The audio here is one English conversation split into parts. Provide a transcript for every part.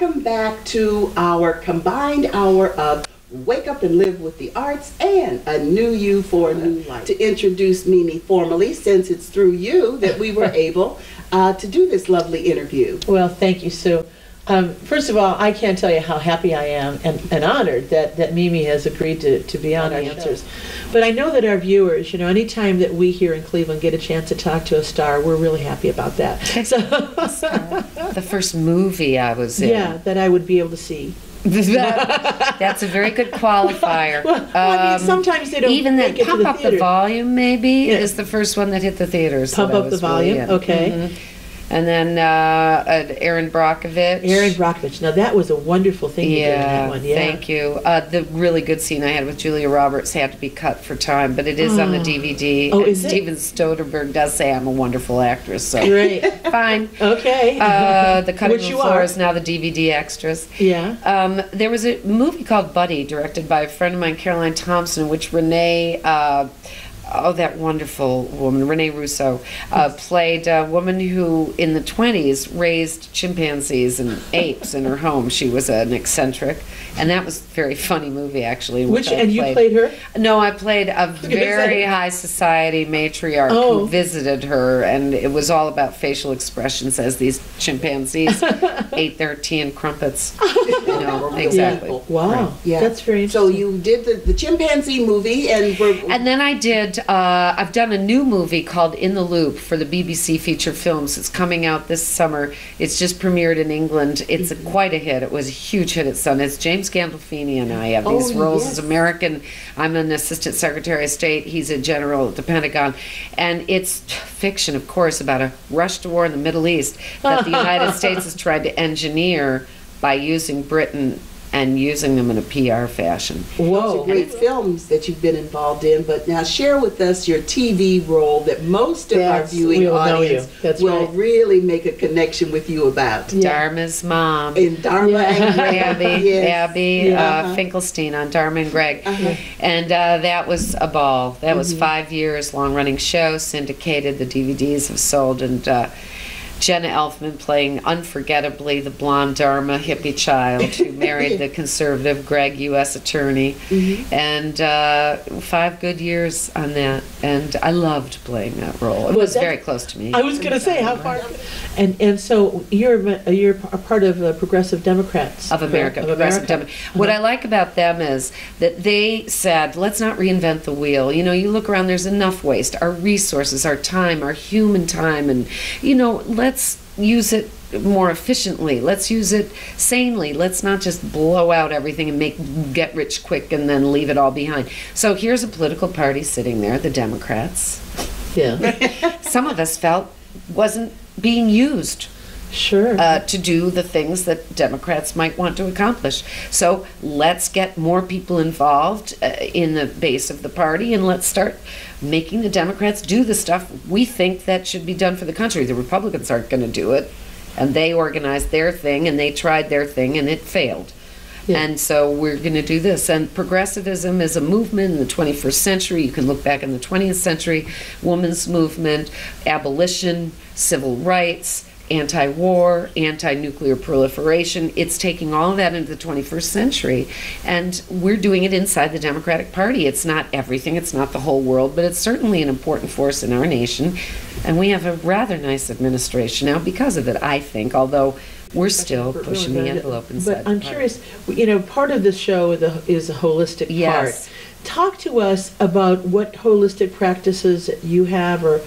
welcome back to our combined hour of Wake Up and Live with the Arts and A New You for a New Life. To introduce Mimi formally, since it's through you that we were able to do this lovely interview. Well, thank you, Sue. First of all, I can't tell you how happy I am and honored that Mimi has agreed to be on our Answers. But I know that our viewers, anytime that we here in Cleveland get a chance to talk to a star, we're really happy about that. So, the first movie I was in. Yeah, that I would be able to see. That's a very good qualifier. Well, I mean, sometimes they don't even make that it to Pump the Up theater. the Volume, maybe, is the first one that hit the theaters. Pump Up the Volume, okay. Mm-hmm. And then Aaron Brockovich. Aaron Brockovich. Now, that was a wonderful thing you did in that one. Yeah, thank you. The really good scene I had with Julia Roberts had to be cut for time, but it is on the DVD. Oh, and is it? Steven Soderbergh does say I'm a wonderful actress, so Great. fine. Okay. The Cutting Which Room you Floor are. is now the DVD extras. Yeah. There was a movie called Buddy, directed by a friend of mine, Caroline Thompson, in which Renee, that wonderful woman, Renee Russo, played a woman who, in the 20s, raised chimpanzees and apes in her home. She was an eccentric, and that was a very funny movie, actually. You played her? No, I played a very high society matriarch who visited her, and it was all about facial expressions as these chimpanzees ate their tea and crumpets. Exactly. Yeah. Wow. Right. Yeah. That's very So interesting. you did the chimpanzee movie, and then I did. I've done a new movie called In the Loop for the BBC Feature Films. It's coming out this summer. It's just premiered in England. It's quite a hit. It was a huge hit at Sundance. James Gandolfini and I have these roles as American. I'm an assistant secretary of state. He's a general at the Pentagon. And it's fiction, of course, about a rush to war in the Middle East that the United States has tried to engineer by using Britain and using them in a PR fashion. Whoa, great films that you've been involved in, but now share with us your TV role that most of our viewing audience will really make a connection with you about. Dharma's mom. In Dharma and Greg. Abby Finkelstein on Dharma and Greg. And that was a ball. That was 5 years, long-running show, syndicated. The DVDs have sold, and Jenna Elfman playing unforgettably the blonde Dharma hippie child who married the conservative Greg, U.S. attorney. And 5 good years on that. And I loved playing that role. It was very close to me. I was going to say, how far? And so you're a part of the Progressive Democrats. Of America. Progressive Democrats. What I like about them is that they said, let's not reinvent the wheel. You look around, there's enough waste. Our resources, our time, our human time, and, let's use it more efficiently. Let's use it sanely. Let's not just blow out everything and get rich quick and then leave it all behind. So here's a political party sitting there, the Democrats. Yeah. Some of us felt wasn't being used. Sure. To do the things that Democrats might want to accomplish. So let's get more people involved in the base of the party, and let's start making the Democrats do the stuff we think that should be done for the country. The Republicans aren't going to do it, and they organized their thing, and they tried their thing, and it failed. Yeah. And so we're going to do this. And progressivism is a movement in the 21st century. You can look back in the 20th century, women's movement, abolition, civil rights, anti-war, anti-nuclear proliferation. It's taking all of that into the 21st century, and we're doing it inside the Democratic Party. It's not everything, it's not the whole world, but it's certainly an important force in our nation, and we have a rather nice administration now because of it, I think, although we're still pushing the envelope inside. But I'm curious, part of the show is a holistic part. Talk to us about what holistic practices you have, or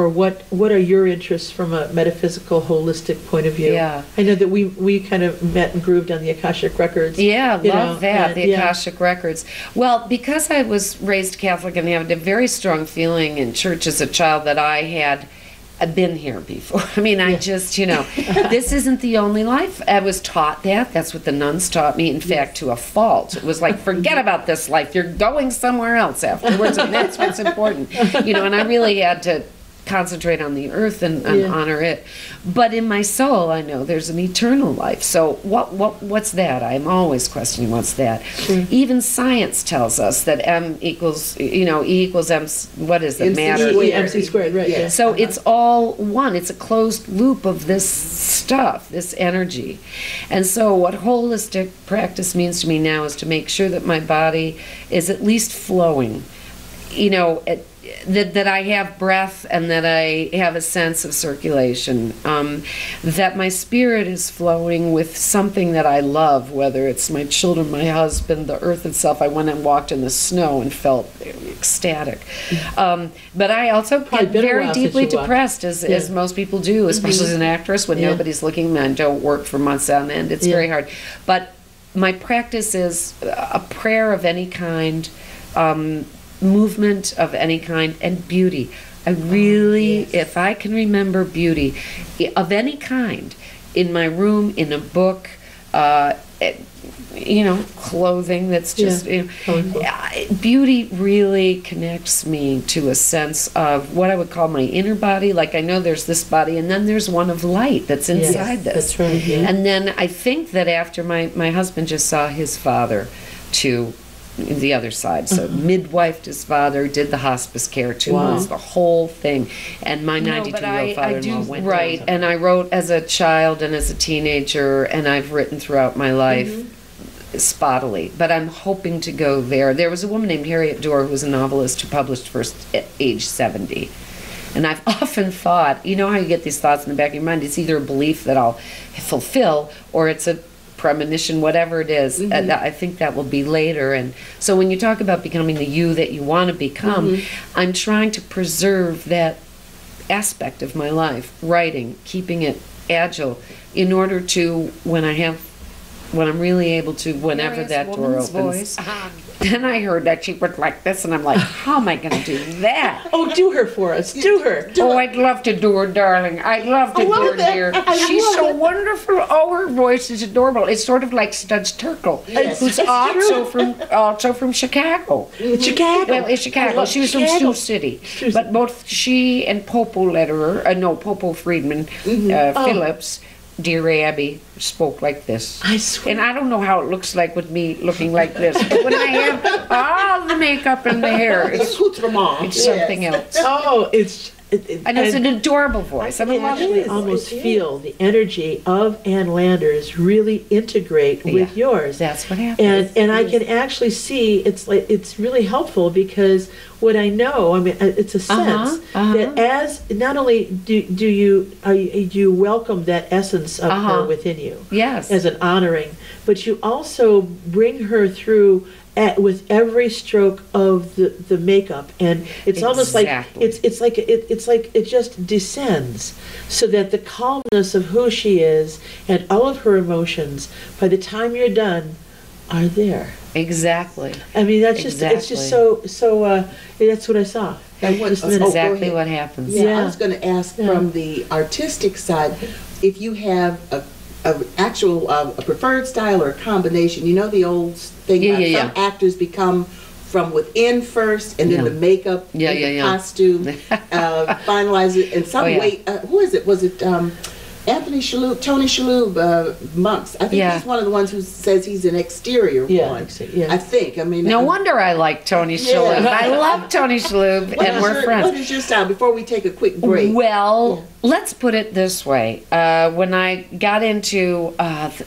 what are your interests from a metaphysical, holistic point of view? Yeah. I know that we kind of met and grooved on the Akashic Records. Yeah, love that, the Akashic Records. Well, because I was raised Catholic and had a very strong feeling in church as a child that I had been here before. I mean, I just, this isn't the only life. I was taught that. That's what the nuns taught me, in fact, to a fault. It was like, forget about this life. You're going somewhere else afterwards, and that's what's important. And I really had to concentrate on the earth and honor it. But in my soul, I know there's an eternal life. So what's that? I'm always questioning what's that. Sure. Even science tells us that M equals, E equals M, what is it? Matter. MC squared, right. So it's all one. It's a closed loop of this stuff, this energy. And so what holistic practice means to me now is to make sure that my body is at least flowing, you know, that I have breath and that I have a sense of circulation, that my spirit is flowing with something that I love, whether it's my children, my husband, the earth itself. I went and walked in the snow and felt ecstatic. But I also get very deeply depressed, as most people do, especially as an actress, when nobody's looking and I don't work for months on end. It's very hard. But my practice is a prayer of any kind, movement of any kind, and beauty. I really, if I can remember beauty of any kind, in my room, in a book, you know, clothing that's just, you know, beauty really connects me to a sense of what I would call my inner body. Like, I know there's this body, and then there's one of light that's inside this. That's right. Yeah. And then I think that after my husband just saw his father to the other side, so midwifed his father, did the hospice care, 2 months, the whole thing, and my 92-year-old father-in-law went right. And I wrote as a child and as a teenager, and I've written throughout my life spottily, but I'm hoping to go there. There was a woman named Harriet Dorr who was a novelist who published first at age 70. And I've often thought, you know how you get these thoughts in the back of your mind, it's either a belief that I'll fulfill, or it's a premonition, whatever it is. I think that will be later. And so when you talk about becoming the you that you want to become, I'm trying to preserve that aspect of my life, writing, keeping it agile, in order to, when I'm really able to, whenever that door opens. Then I heard that she went like this, and I'm like, how am I going to do that? Oh, do her for us. Do her. Oh, I'd love to do her, darling. I'd love to do her, dear. She's so wonderful. Oh, her voice is adorable. It's sort of like Studs Terkel, who's also from Chicago. Chicago. Well, it's Chicago. She was from Sioux City. But both she and Popo Letterer, Popo Friedman, Phillips, Dear Abby, spoke like this. I swear. And I don't know how it looks like with me looking like this, but when I have all the makeup and the hair, it's something else. Oh, and it's an adorable voice. I can actually almost feel the energy of Ann Landers really integrate with yours. That's what happens. And I can actually see it's really helpful, because what I know, I mean, it's a sense that as not only do you welcome that essence of her within you, as an honoring, but you also bring her through with every stroke of the makeup, and it's almost like it's like it just descends, so that the calmness of who she is and all of her emotions, by the time you're done, are there. Exactly. I mean, that's just it's just so that's what I saw. And that's exactly what happens. Yeah, I was going to ask from the artistic side, if you have a actual preferred style or a combination. You know the old thing about some actors become from within first, and then the makeup, the costume, finalize it. And some way, who is it? Was it Anthony Shalhoub, Tony Shalhoub, Monks? I think he's one of the ones who says he's an exterior one. I think. I mean, no wonder I like Tony Shalhoub. I love Tony Shalhoub, and we're friends. What is your style? Before we take a quick break. Well, let's put it this way. When I got into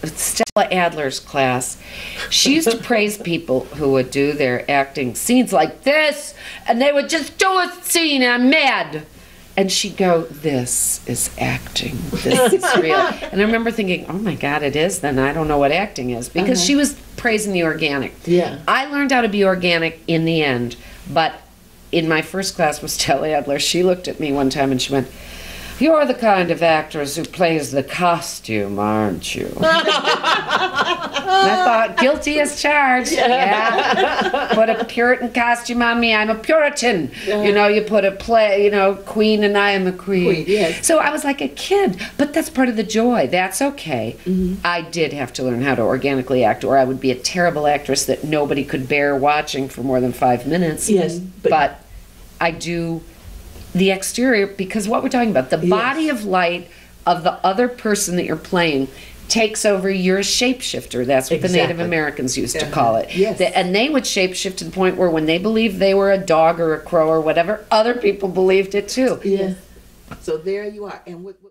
Stella Adler's class, she used to praise people who would do their acting scenes like this, and they would just do a scene, and I'm mad. And she'd go, this is acting. This is real. And I remember thinking, oh my God, it is then. I don't know what acting is. Because she was praising the organic. Yeah. I learned how to be organic in the end. But in my first class with Stella Adler, she looked at me one time and she went, you're the kind of actress who plays the costume, aren't you? And I thought, guilty as charged. Yeah. Put a Puritan costume on me, I'm a Puritan. You know, you put a queen, and I am a queen. So I was like a kid, but that's part of the joy. That's okay. I did have to learn how to organically act, or I would be a terrible actress that nobody could bear watching for more than 5 minutes. Yes. But I do the exterior, because what we're talking about, the body of light of the other person that you're playing takes over. You're a shapeshifter. That's what the Native Americans used to call it. And they would shapeshift to the point where when they believed they were a dog or a crow or whatever, other people believed it too. So there you are. And what